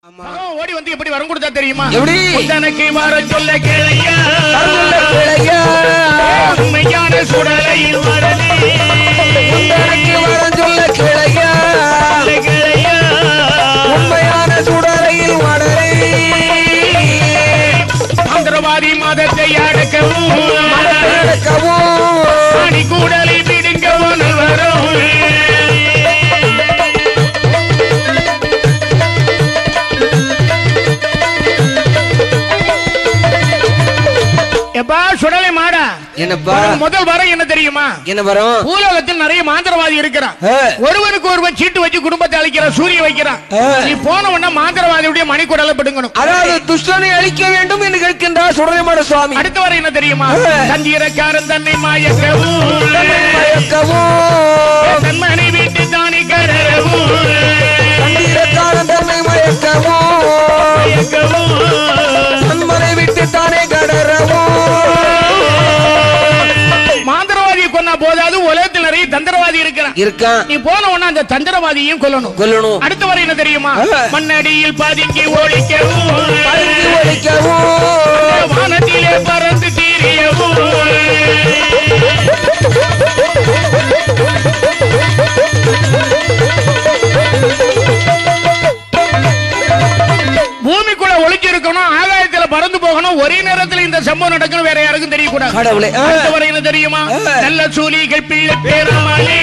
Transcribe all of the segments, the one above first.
ஓடி வந்து எப்படி வரம் கொடுத்தா தெரியுமா? எப்படி? உந்தனக்கு வர சொல்ல கேளையா உண்மையான சுடலையில் வரலே உந்தனக்கு வர சொல்ல கேளையா உண்மையான சுடலையில் வரலே மந்திரவாதி மதத்தை அடக்கவும் அணி கூடலை பிடுங்கவும் வரும் சுடலை மாடா என்னப்பா முதல் வரம் என்ன தெரியுமா? என்ன வரும்? பூலோகத்தில் நிறைய மாந்திரவாதி இருக்கிறான். ஒருவனுக்கு ஒருவன் சீட்டு வச்சு குடும்பத்தை அழிக்கிறான், சூரிய வைக்கிறான். நீ போனவன மாந்திரவாதியுடைய மணிக்குடலை பிடுங்கணும். அதாவது துஷ்டனை அழிக்க வேண்டும் என்று கேட்கின்றார் சுடலைமாட சுவாமி. அடுத்த வரம் என்ன தெரியுமா? தந்திரக்காரன் தன்னை மயக்கவும் தன்மனை வீட்டு தானே கடரவும் தந்திரக்காரன் தன்னை மயக்கவும் தன்மனை விட்டு தானே கடரவும். மாந்திரவாதியை கொன்னா போதாது, உலகத்தில் நிறைய தந்திரவாதி இருக்கான். நீ போன உடனே அந்த தந்திரவாதியையும் கொல்லணும். அடுத்த வரை என்ன தெரியுமா? மண்ணடியில் பதுங்கி ஒழிக்கவும் வானத்திலே பறந்து தீரியவும் பூமிக்குள்ள ஒளிஞ்சிருக்கணும், ஆகாயத்துல பறந்து போகணும். ஒரே நேரத்தில் இந்த சம்பவம் நடக்கணும், வேற யாருக்கும் தெரியக்கூடாது. வரையில தெரியுமா? நல்ல சூலிகள் பிள்ளை பேராமலே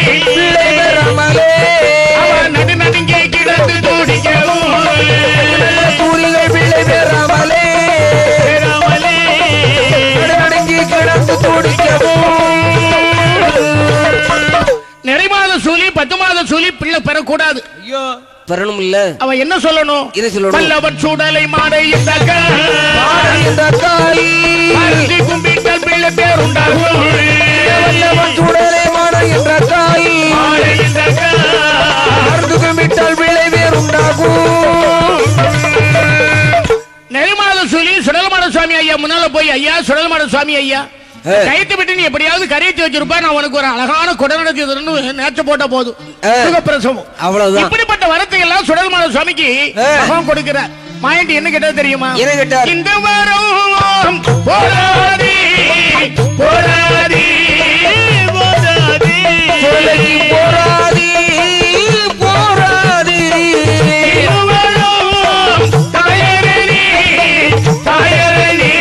நடு நடுங்கே கிடந்து தூடிக்கவும் சூலிகள் பிள்ளை பேராமலே நடுநடுங்கி கிடந்து தூடிக்கவும். நிறைமாத சூலி 10 மாத சூலி பிள்ளை பெறக்கூடாது. பெறணும் இல்ல, அவன் என்ன சொல்லணும்? வல்லவன் சூடலை மாடை இந்த கும்பிட்டால் பிள்ளை பேர் உண்டாகும். வல்லவன் சூடலை மாடை என்ற தாய் கும்பிட்டால் பிள்ளை பேர் உண்டாகும். நெறிமாத சூலி சுடலமாட சுவாமி ஐயா முன்னால போய், ஐயா சுடலமாட சுவாமி ஐயா கைத்து விட்டு நீ எப்படியாவது கரைத்து வச்சிருப்பா, நான் உனக்கு ஒரு அழகான குடநடத்தி நேற்று போட்ட போதும் சுகப்பிரசவம். அவ்வளவுதான். இப்படிப்பட்ட வரத்தை எல்லாம் சுடல்மான சுவாமிக்கு கொடுக்கிறார். மாயண்டி என்ன கேட்டது தெரியுமா? இந்த வரம் போராடி போராடி போராடி போராடி போராடி தாயரணி தாயரணி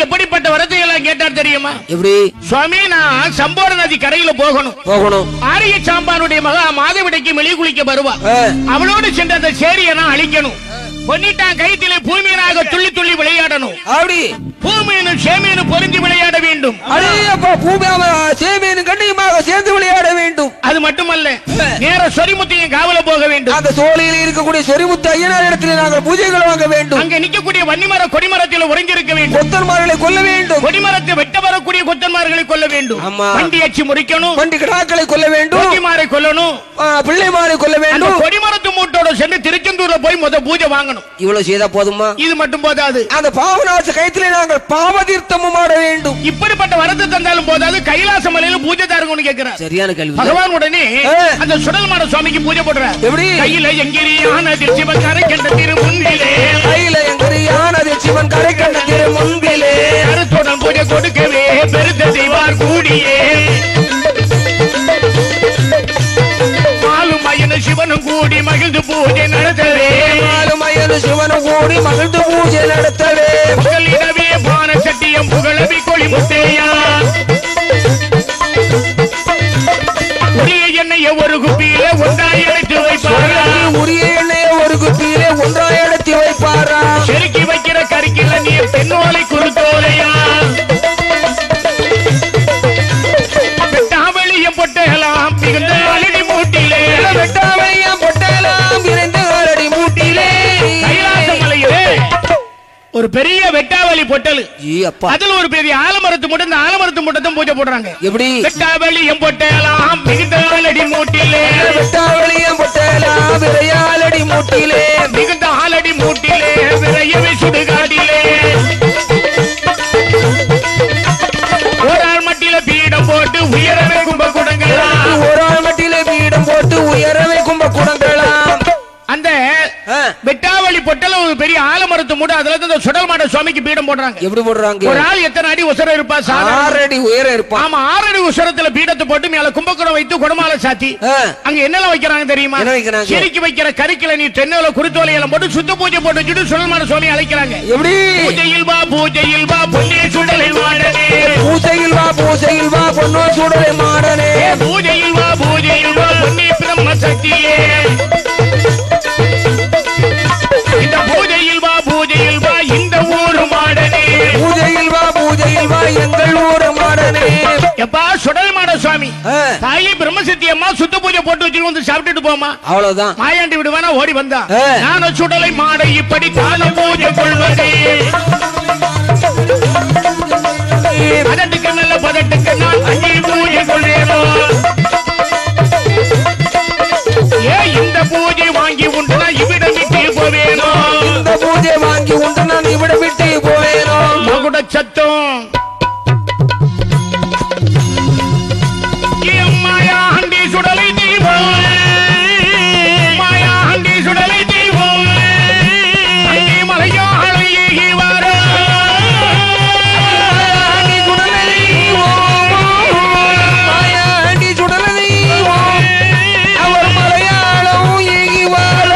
எப்படிப்பட்ட வரத்தை எல்லாம் கேட்டார் தெரியுமா? எப்படி? சுவாமி, நான் சம்போர நதி கரையில போகணும். ஆரிய சாம்பானுடைய மகா மாதவிடைக்கு வெளியே குளிக்க வருவா. அவளோடு சென்று அந்த சேரியை நான் அழிக்கணும். பொன்னிட்டான் கைத்திலே பூமியனாக துள்ளி துள்ளி விளையாடணும். அப்படி பூமியனும் சேமியனும் பொருந்தி விளையாட வேண்டும். கண்டிப்பாக சேர்ந்து விளையாட வேண்டும். அது மட்டுமல்ல, நேர சொரிமுத்தையும் காவல போக வேண்டும். அந்த சோலையில் இருக்கக்கூடிய சொரிமுத்து ஐயனார் இடத்திலே நாங்கள் பூஜைகள் வாங்க வேண்டும். அங்க நிற்கக்கூடிய வன்னிமர கொடிமரத்தில் உறைஞ்சிருக்க வேண்டும். கொத்தன்மார்களை கொல்ல வேண்டும். கொடிமரத்தை வெட்ட வரக்கூடிய கொத்தன்மார்களை கொல்ல வேண்டும். வண்டி அச்சு முறிக்கணும். வண்டி கிடாக்களை கொல்ல வேண்டும். கொடிமாரை கொல்லணும். பிள்ளைமாரை கொல்ல வேண்டும். கொடிமரத்து மூட்டோட சென்று திருச்செந்தூர்ல போய் முத பூஜை வாங்கணும். இவ்வளவு செய்தா போதுமா? இது மட்டும் போதாது. அந்த பாவநாச கைத்திலே நாங்கள் பாவதீர்த்தமும் ஆட வேண்டும். இப்படிப்பட்ட வரத்தை தந்தாலும் போதாது. கைலாச மலையில பூஜை தாருங்கன்னு கேட்கிறார். சரியான கேள்வி. பகவான் உடனே அந்த சுடல்மாட சுவாமிக்கு பூஜை போடுறார். எப்படி? கையில எங்கிரியானதில் சிவன் கரை கண்ட திரு முன்பிலே. கையில எங்கிரியானதில் சிவன் கரை கண்ட திரு முன்பிலே. அருத்துடன் பூஜை கொடுக்கவே பெருத்த தெய்வார் கூடியே. சிவனும் கூடி மகிழ்ந்து பூஜை நடத்தவே. சிவனும் கூடி மகிழ்ந்து பூஜை நடத்தவே. புகழிடவே பான சட்டியம் புகழவி கொழி முத்தையா. உரிய எண்ணெயை ஒரு குப்பியில ஒன்றாய் எடுத்து வைப்பாரா. உரிய எண்ணெயை ஒரு குப்பியில ஒன்றாய் எடுத்து வைப்பாரா. செருக்கி வைக்கிற கறிக்கில நீ பெண்ணோலை குறுத்தோலையா. வெட்டாவளியம் பொட்டலாம் மிகுந்த அலடி மூட்டிலே. வெட்டாவளியம் பொட்டலாம் மிகுந்த அலடி மூட்டிலே. கைலாச மலையிலே ஒரு பெரிய வெட்டாவளி பொட்டல். அதுல ஒரு பெரிய ஆலமரத்து மூட்டை. இந்த ஆலமரத்து மூட்டை பூஜை போடுறாங்க. எப்படி? வெட்டாவளியம் பொட்டலாம் மிகுந்த அலடி மூட்டிலே. வெட்டாவளியம் பொட்டலாம் விரையாலடி மூட்டிலே. மிகுந்த ஆலடி மூட்டிலே விரையவே சுடுகாடிலே. ஒரு ஆள் மட்டில பீடம் போட்டு உயரவே கும்ப குடங்களாம். ஒரு ஆள் மட்டில பீடம் போட்டு உயரவே கும்ப குடங்களாம். அந்த வெட்டாவளி பொட்டல ஒரு பெரிய ஆலமரத்து மூட. அதுல இருந்து சுடல்மாட சுவாமிக்கு பீடம் போடுறாங்க. எப்படி போடுறாங்க? ஒரு ஆள் எத்தனை அடி உசரம் இருப்பா? 6 அடி உயரம் இருப்பா. ஆமா, 6 அடி உசரத்துல பீடத்தை போட்டு மேல கும்பகுடம் வைத்து குடமால சாத்தி அங்க என்னெல்லாம் வைக்கிறாங்க தெரியுமா? செரிக்கு வைக்கிற கறிக்கில நீ தென்னல குருத்தோலை எல்லாம் போட்டு சுத்த பூஜை போட்டு வச்சுட்டு சுடல்மாட சுவாமி அழைக்கிறாங்க. எப்படி? பூஜையில் வா பூஜையில் வா பொன்னே சுடலை மாடனே. பூஜையில் வா பூஜையில் வா பொன்னோ சுடலை மாடனே. பூஜையில் வா பூஜையில் வா பொன்னே பிரம்ம சக்தியே. இந்த பூஜையில் வா பூஜையில் வா இந்த ஊரு மாடனே. பூஜையில் வா பூஜையில் வா எங்கள் ஊரு மாடனே. எப்பா சுடல்மாட சுவாமி தாயி பிரம்மசக்தி அம்மா சுத்த பூஜை போட்டு வச்சு வந்து சாப்பிட்டுட்டு போமா. அவ்வளவுதான். மாயாண்டி விடுவானா ஓடி வந்தா. நான் சுடலை மாட இப்படி தான பூஜை கொள்வதே. பதட்டுக்கு நல்ல பதட்டுக்கு நான் அஞ்சு பூஜை கொள்வேனோ. இந்த பூஜை வாங்கி உண்டு நான் இவ்விடம் விட்டு போவேனோ. இந்த பூஜை வாங்கி உண்டு நான் இவ்விடம் விட்டு போவேனோ. மகுட சத்தம் மாயாண்டி சுடலை தெய்வம். மாயாண்டி சுடலை தெய்வம். மலையாளை ஏகி வர மாயாண்டி சுடலை தெய்வம். அவர் மலையாளம் ஏகி வர.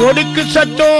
ஒடுக்கு சத்தம்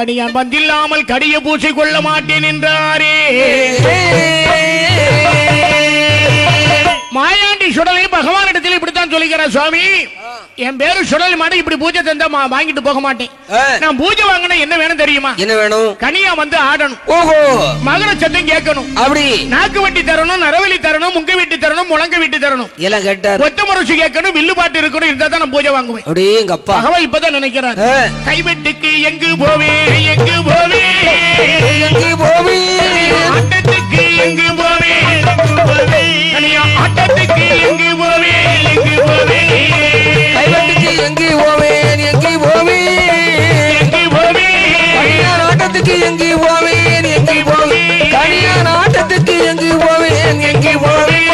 கனியான் வந்தில்லாமல் கடிய பூசை கொள்ள மாட்டேன் என்றாரே. மாயாண்டி சுடலை பகவானிடத்தில் இப்படித்தான் சொல்லிக்கிறார் சுவாமி, என் பேரு சுடலை மாடு, இப்படி பூஜை தந்தா வாங்கிட்டு போக மாட்டேன். நான் பூஜை வாங்கினா என்ன வேணும் தெரியுமா? என்ன வேணும்? கனியா வந்து ஆடணும். ஓஹோ. மகர சத்தம் கேட்கணும். அப்படி நாக்கு வெட்டி தரணும், நரவலி தரணும், முங்க வெட்டி தரணும், முழங்க வெட்டி தரணும். எல்லாம் கேட்டார். ஒத்த முரசு கேட்கணும், வில்லு பாட்டு இருக்கணும். இருந்தா தான் நான் பூஜை வாங்குவேன். அப்படியே எங்க அப்பா பகவான் இப்பதான் நினைக்கிறார். கைவெட்டுக்கு எங்கு போவே எங்கு போவே எங்கு போவே, ஆட்டத்துக்கு எங்கு போவே கனியா, ஆட்டத்துக்கு எங்கு போவே எங்கு போவே, கைவெட்டுக்கு எங்கு போவேன் எங்கு போவேன் எங்கு போவேன், கனியான் ஆட்டத்துக்கு எங்கு போவேன் எங்கு போவேன், கனியான் ஆட்டத்துக்கு எங்கு போவேன் எங்கு போவேன்,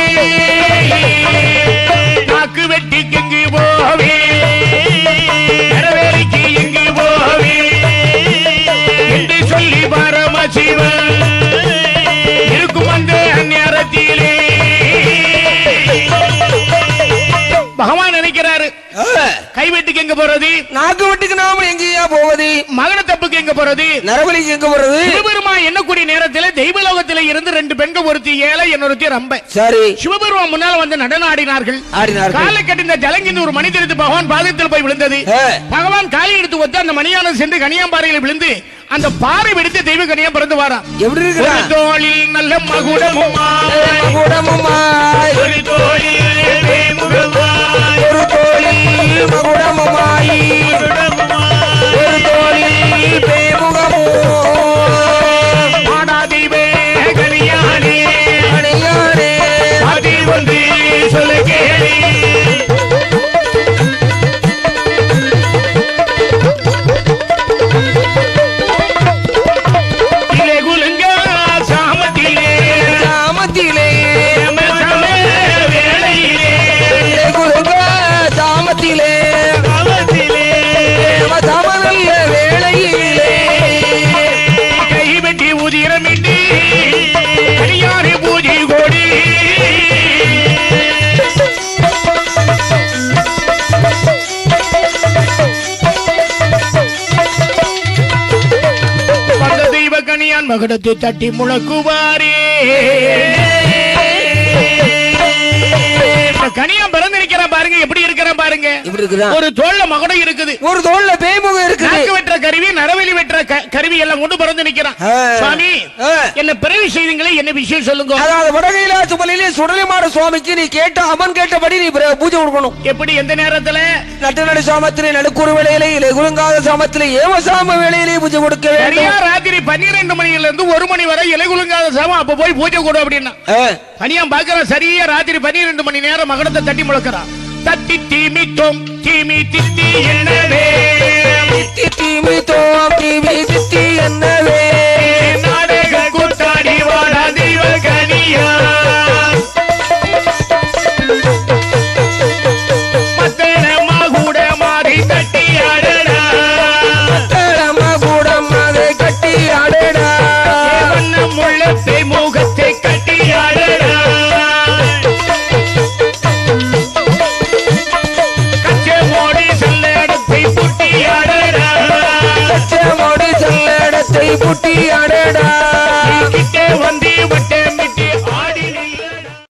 நாக்கு வெட்டிக்கு எங்கு போவேன், நரவேலிக்கு எங்கு போவேன் என்று சொல்லி பரமசிவன் இருக்கும் அந்த நேரத்திலே பகவான் நினைக்கிறாரு. கைவெட்டுக்கு எங்க போறது? நாக்கு வெட்டுக்கு நாம எங்கேயா போவது? மகன தப்புக்கு எங்க போறது? நரவலிக்கு எங்க போறது? சிவபெருமா என்னக்கூடிய நேரத்தில் தெய்வலோகத்தில் இருந்து ரெண்டு பெண்கள், ஒருத்தி ஏழை இன்னொருத்தி ரம்ப. சரி. சிவபெருமா முன்னால வந்து நடன ஆடினார்கள். காலை கட்டிந்த ஜலங்கிந்து ஒரு மணி தெரிந்து பகவான் பாதத்தில் போய் விழுந்தது. பகவான் காலை எடுத்து ஒத்து அந்த மணியானது சென்று கனியாம்பாறையில் விழுந்து அந்த பாறை வெடித்து தெய்வ கனியா பிறந்து வாரா. எப்படி இருக்கு? தோளில் நல்ல மகுடமுமாய் மகுடமுமாய், ஒரு தோளில் பேமுகமாய், ஒரு தோளில் மகுடமுமாய், ஒரு தோளில் பேமுகமோ, ஆனா தெய்வே கனியானே கனியானே, அதி வந்து சொல்ல கேளே. மகுடத்தை தட்டி முழக்குவாரே. கனியா பிறந்து நிக்கிற பாருங்க, எப்படி இருக்கிற பாருங்க. ஒரு தோல்ல மகுடம் இருக்குது, ஒரு தோல்ல பேமுகம் இருக்குது, நாக்கு வெற்ற கருவி, நரவலி வெற்ற கருவி எல்லாம் கொண்டு பிறந்து நிக்கிறான். சுவாமி என்ன பிறவி செய்தீங்களே, என்ன விஷயம் சொல்லுங்க. அதாவது வடகைலாசபலிலே சுடலைமாட சுவாமிக்கு நீ கேட்ட அவன் கேட்டபடி நீ பூஜை கொடுக்கணும். எப்படி? எந்த நேரத்துல? நட்டநடு சாமத்திலே, நடுக்குறு வேளையிலே, இல்லை குலுங்காத சாமத்திலே, ஏவசாம வேளையிலே பூஜை கொடுக்க வேண்டும். சரியா ராத்திரி 12 மணியில இருந்து 1 மணி வரை இலை குலுங்காத சாமம், அப்ப போய் பூஜை கொடு அப்படின்னா பனியா பாக்குற. சரியா ராத்திரி 12 மணி நேரம் மகடத்தை தட்டி முழக்கிறான். தட்டி தீமி தோம் தீமி தித்தி என்னவே, தித்தி தீமி தோம் தீமி தித்தி என்ன